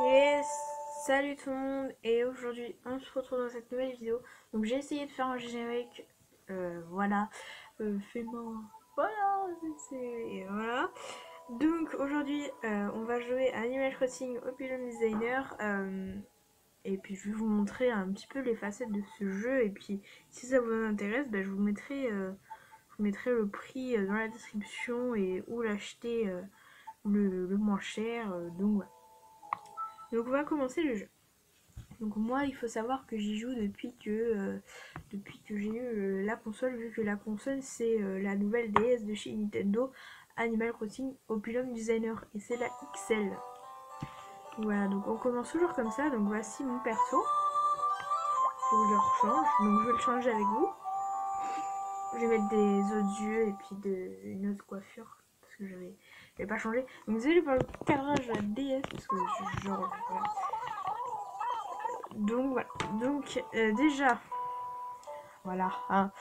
Yes, salut tout le monde, et aujourd'hui on se retrouve dans cette nouvelle vidéo. Donc j'ai essayé de faire un générique, voilà, fais-moi, voilà, voilà. Donc aujourd'hui on va jouer à Animal Crossing Opulum Designer, et puis je vais vous montrer un petit peu les facettes de ce jeu, et puis si ça vous intéresse, je vous mettrai le prix dans la description et où l'acheter le moins cher, donc voilà. Donc on va commencer le jeu. Donc moi il faut savoir que j'y joue depuis que j'ai eu la console, vu que la console c'est la nouvelle DS de chez Nintendo, Animal Crossing Opulum Designer, et c'est la XL. Voilà, donc on commence toujours comme ça. Donc voici mon perso. Faut que je le rechange, donc je vais le changer avec vous. Je vais mettre des autres yeux et puis une autre coiffure parce que j'avais pas changé. Donc désolé pour le carrage de la DS parce que voilà. Donc voilà, donc déjà voilà, hein.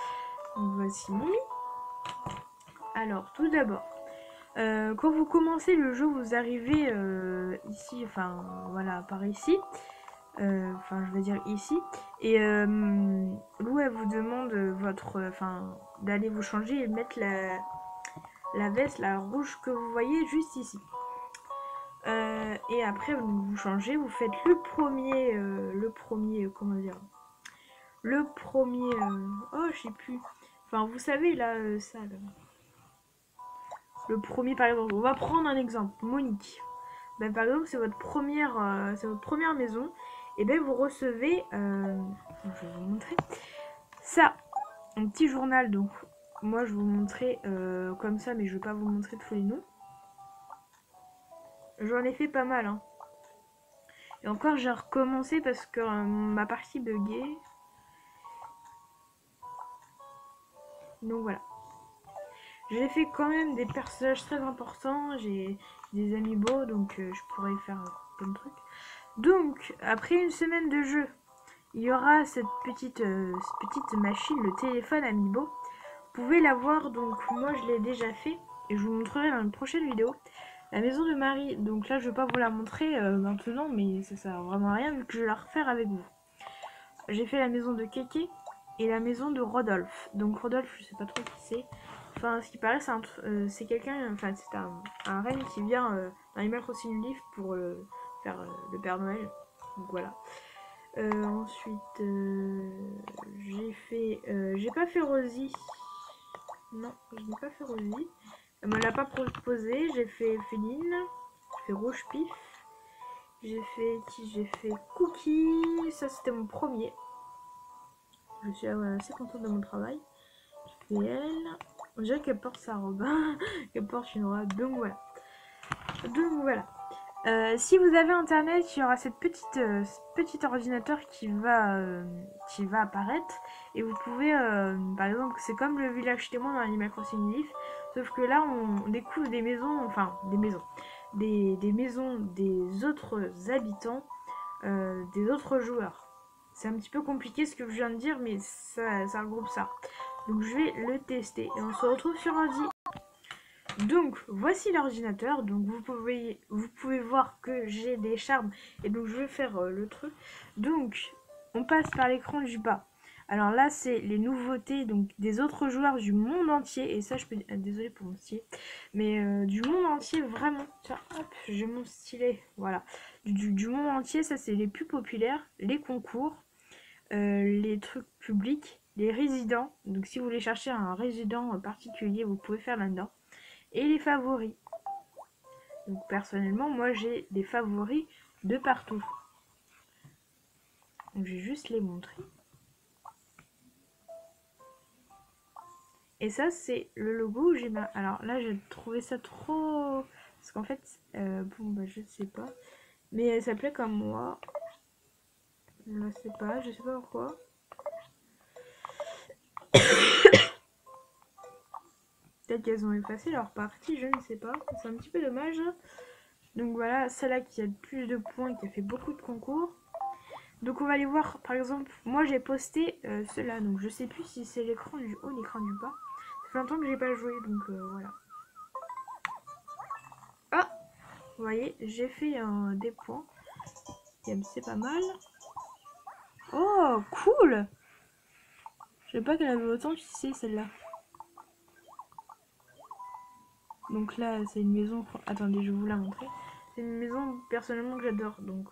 Donc voici Mimi. Alors tout d'abord, quand vous commencez le jeu, vous arrivez ici, enfin voilà, par ici, enfin je vais dire ici, et Lou elle vous demande d'aller vous changer et mettre la veste, la rouge que vous voyez juste ici. Et après vous changez, vous faites le premier, comment dire, le premier, oh je sais plus, enfin vous savez là, ça là. Le premier, par exemple, on va prendre un exemple, Monique. Ben, par exemple, c'est votre première maison. Et ben vous recevez, je vais vous montrer ça, un petit journal. Donc moi je vais vous montrer comme ça, mais je vais pas vous montrer tous les noms. J'en ai fait pas mal, hein. Et encore j'ai recommencé parce que ma partie buguait. Donc voilà. J'ai fait quand même des personnages très importants. J'ai des amis beaux, donc je pourrais faire plein de trucs. Donc, après une semaine de jeu, il y aura cette petite machine, le téléphone Amiibo. Vous pouvez la voir, donc moi je l'ai déjà fait et je vous montrerai dans une prochaine vidéo. La maison de Marie, donc là je vais pas vous la montrer maintenant, mais ça sert vraiment à rien vu que je vais la refaire avec vous. J'ai fait la maison de Keke et la maison de Rodolphe. Donc Rodolphe, je sais pas trop qui c'est. Enfin, ce qui paraît, c'est quelqu'un, enfin c'est un reine qui vient dans Animal Crossing Leaf pour faire le Père Noël. Donc voilà. Ensuite, j'ai pas fait Rosie. Non, je n'ai pas fait Rosie. Elle me l'a pas proposé. J'ai fait Féline. J'ai fait Rouge Pif. J'ai fait Cookie. Ça, c'était mon premier. Je suis assez contente de mon travail. J'ai fait elle. On dirait qu'elle porte sa robe. Qu'elle porte une robe. Donc voilà. Si vous avez internet, il y aura ce petit ordinateur qui va apparaître, et vous pouvez, par exemple, c'est comme le village témoin dans Animal Crossing Leaf, sauf que là on découvre des maisons, des maisons des autres habitants, des autres joueurs. C'est un petit peu compliqué ce que je viens de dire, mais ça regroupe ça. Donc je vais le tester et on se retrouve sur ordi. Donc voici l'ordinateur. Donc vous pouvez voir que j'ai des charmes, et donc je vais faire le truc. Donc on passe par l'écran du bas. Alors là c'est les nouveautés donc des autres joueurs du monde entier, et ça je peux désolé pour mon stylet, mais du monde entier vraiment. Tiens, hop, j'ai mon stylet, voilà. Du monde entier, ça c'est les plus populaires, les concours, les trucs publics, les résidents. Donc si vous voulez chercher un résident particulier, vous pouvez faire là-dedans. Et les favoris. Donc personnellement, moi j'ai des favoris de partout. Donc je vais juste les montrer. Et ça c'est le logo où j'ai ma... Alors là j'ai trouvé ça trop Parce qu'en fait, bon, bah, je sais pas. Mais elle s'appelait comme moi. Je sais pas pourquoi. Peut-être qu'elles ont effacé leur partie, je ne sais pas. C'est un petit peu dommage. Donc voilà, celle-là qui a le plus de points, qui a fait beaucoup de concours. Donc on va aller voir, par exemple, moi j'ai posté cela, donc je sais plus si c'est l'écran du haut, l'écran du bas. Ça fait longtemps que j'ai pas joué, donc voilà. Ah, vous voyez, j'ai fait des points. C'est pas mal. Oh, cool. Je sais pas qu'elle avait autant de succès celle-là. Donc là, c'est une maison... Attendez, je vais vous la montrer. C'est une maison personnellement que j'adore, donc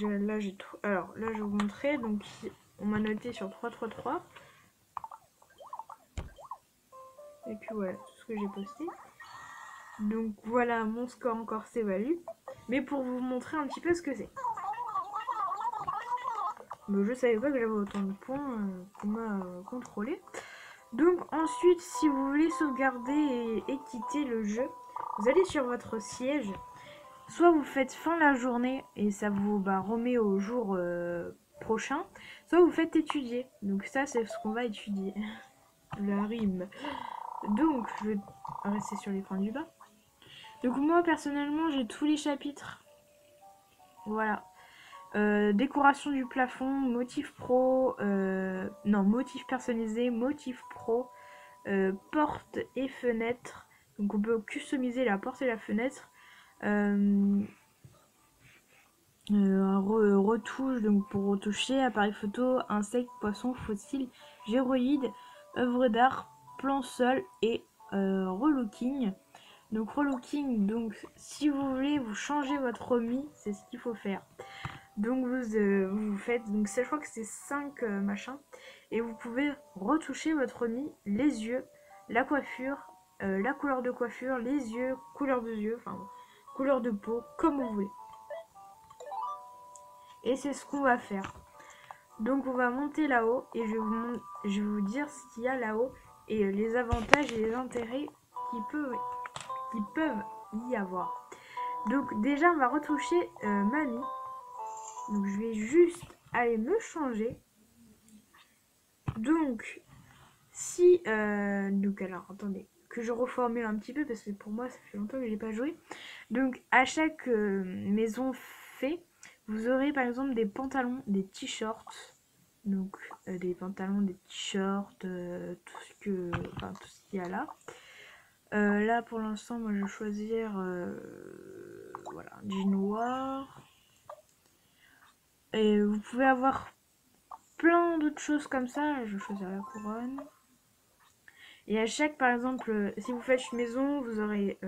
là, j'ai tout. Alors là, je vais vous montrer. Donc, on m'a noté sur 333. Et puis voilà, tout ce que j'ai posté. Donc voilà, mon score encore s'évalue. Mais pour vous montrer un petit peu ce que c'est. Mais je savais pas que j'avais autant de points qu'on m'a contrôlé. Donc ensuite, si vous voulez sauvegarder et quitter le jeu, vous allez sur votre siège. Soit vous faites fin de la journée et ça vous remet au jour prochain. Soit vous faites étudier. Donc ça, c'est ce qu'on va étudier. La rime. Donc, je vais rester sur l'écran du bas. Donc moi, personnellement, j'ai tous les chapitres. Voilà. Décoration du plafond, motif pro, non, motif personnalisé, motif pro, porte et fenêtre. Donc on peut customiser la porte et la fenêtre. Retouche, donc pour retoucher, appareil photo, insectes, poissons, fossiles, géroïdes, œuvres d'art, plan sol et relooking. Donc relooking, donc si vous voulez vous changer votre remis, c'est ce qu'il faut faire. Donc vous faites, donc je crois que c'est 5 machins, et vous pouvez retoucher votre remis, les yeux, la coiffure, la couleur de coiffure, les yeux, couleur de yeux, enfin couleur de peau, comme vous voulez. Et c'est ce qu'on va faire. Donc on va monter là-haut et je vais vous dire ce qu'il y a là-haut et les avantages et les intérêts qui peuvent y avoir. Donc déjà on va retoucher Mamie. Donc je vais juste aller me changer. Donc si donc alors attendez que je reformule un petit peu parce que pour moi ça fait longtemps que j'ai pas joué. Donc à chaque maison fait, vous aurez par exemple des pantalons, des t-shirts. Donc des pantalons, des t-shirts, tout ce qu'il y a là. Là pour l'instant moi je vais choisir voilà, du noir. Et vous pouvez avoir plein d'autres choses comme ça. Je vais choisir la couronne. Et à chaque, par exemple, si vous faites une maison, vous aurez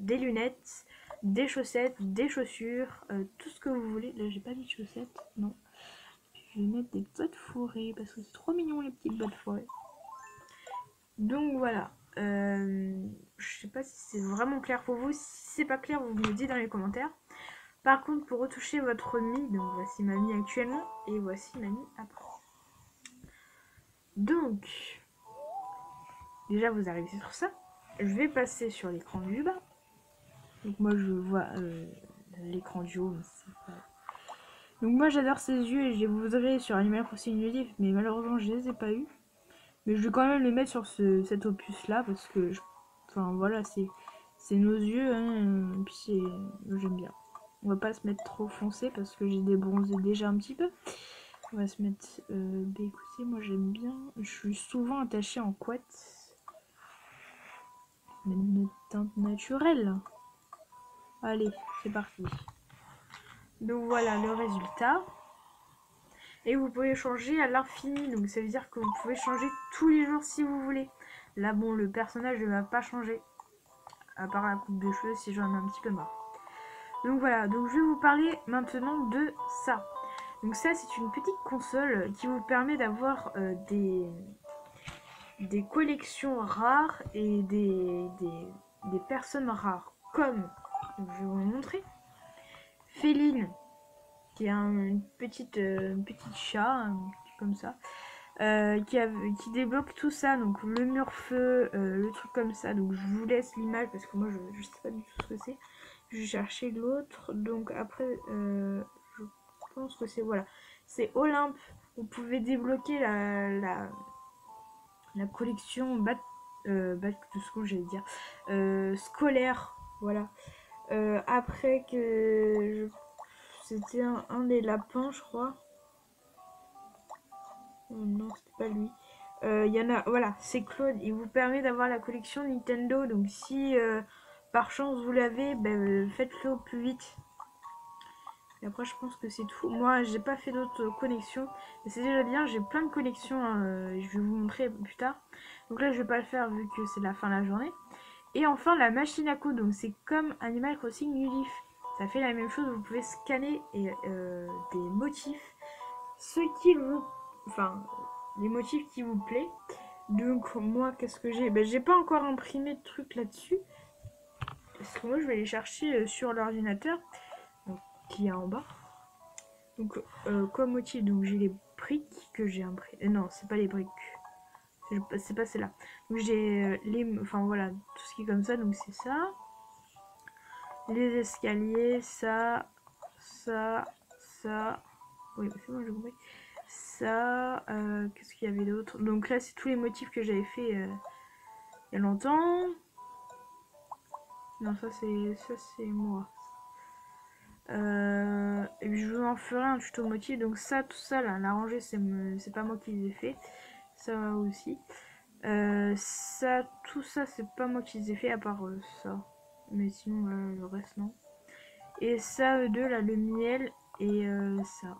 des lunettes, des chaussettes, des chaussures, tout ce que vous voulez. Là, j'ai pas mis de chaussettes, non. Je vais mettre des bottes fourrées parce que c'est trop mignon les petites bottes fourrées. Donc voilà. Je sais pas si c'est vraiment clair pour vous. Si c'est pas clair, vous me le dites dans les commentaires. Par contre, pour retoucher votre mie, donc voici ma mie actuellement et voici ma mie après. Donc, déjà vous arrivez sur ça. Je vais passer sur l'écran du bas. Donc moi je vois l'écran du haut, mais c'est pas... Donc moi j'adore ces yeux et je les voudrais sur Animal Crossing New Leaf, mais malheureusement je les ai pas eu. Mais je vais quand même les mettre sur cet opus là parce que, enfin voilà, c'est nos yeux, hein, et puis j'aime bien. On va pas se mettre trop foncé parce que j'ai débronzé déjà un petit peu. On va se mettre, bah écoutez, moi j'aime bien. Je suis souvent attachée en couette. Une teinte naturelle. Allez, c'est parti. Donc voilà le résultat. Et vous pouvez changer à l'infini. Donc ça veut dire que vous pouvez changer tous les jours si vous voulez. Là bon, le personnage ne va pas changer. À part la coupe de cheveux si j'en ai un petit peu marre. Donc voilà, donc je vais vous parler maintenant de ça. Donc ça c'est une petite console qui vous permet d'avoir des collections rares et des personnes rares. Comme, donc je vais vous montrer, Féline, qui est une petite chat, comme ça. qui débloque tout ça, donc le mur feu, le truc comme ça. Donc je vous laisse l'image parce que moi je sais pas du tout ce que c'est. Je vais chercher l'autre. Donc après, je pense que c'est voilà, c'est Olympe. Vous pouvez débloquer la collection back to school, j'allais dire, scolaire. Voilà. Après que c'était un des lapins, je crois. Non, c'était pas lui. Il y en a, voilà, c'est Claude. Il vous permet d'avoir la collection Nintendo. Donc si par chance vous l'avez, ben, faites-le au plus vite. Et après, je pense que c'est tout. Moi, j'ai pas fait d'autres connexions. Mais c'est déjà bien, j'ai plein de connexions. Hein, je vais vous montrer plus tard. Donc là, je vais pas le faire vu que c'est la fin de la journée. Et enfin, la machine à coudre. Donc c'est comme Animal Crossing New Leaf. Ça fait la même chose. Vous pouvez scanner des motifs. Ce qui vous... Enfin, les motifs qui vous plaît. Donc moi, qu'est-ce que j'ai? Ben, j'ai pas encore imprimé de trucs là-dessus. Parce que moi, je vais les chercher sur l'ordinateur. Qui est en bas. Donc, comme motif, donc j'ai les briques que j'ai imprimées. Non, c'est pas les briques. C'est pas celle-là. Donc j'ai les... Enfin voilà, tout ce qui est comme ça, donc c'est ça. Les escaliers, ça, ça, ça. Oui, c'est bon, j'ai compris. Ça, qu'est-ce qu'il y avait d'autre? Donc là, c'est tous les motifs que j'avais fait il y a longtemps. Non, ça c'est moi. Et puis je vous en ferai un tuto motif. Donc ça, tout ça là, la rangée, c'est pas moi qui les ai fait. Ça aussi. Ça, tout ça, c'est pas moi qui les ai fait à part ça. Mais sinon, le reste, non. Et ça, eux deux, là, le miel et ça.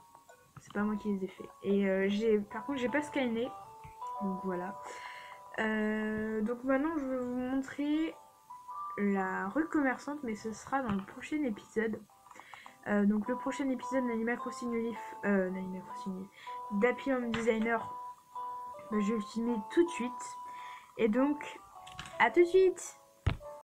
C'est pas moi qui les ai fait. Et par contre, j'ai pas scanné. Donc voilà. Donc maintenant, je vais vous montrer la rue commerçante, mais ce sera dans le prochain épisode. Donc le prochain épisode d'Animal Crossing New Leaf, d'Happy Home Designer, je vais le filmer tout de suite. Et donc, à tout de suite!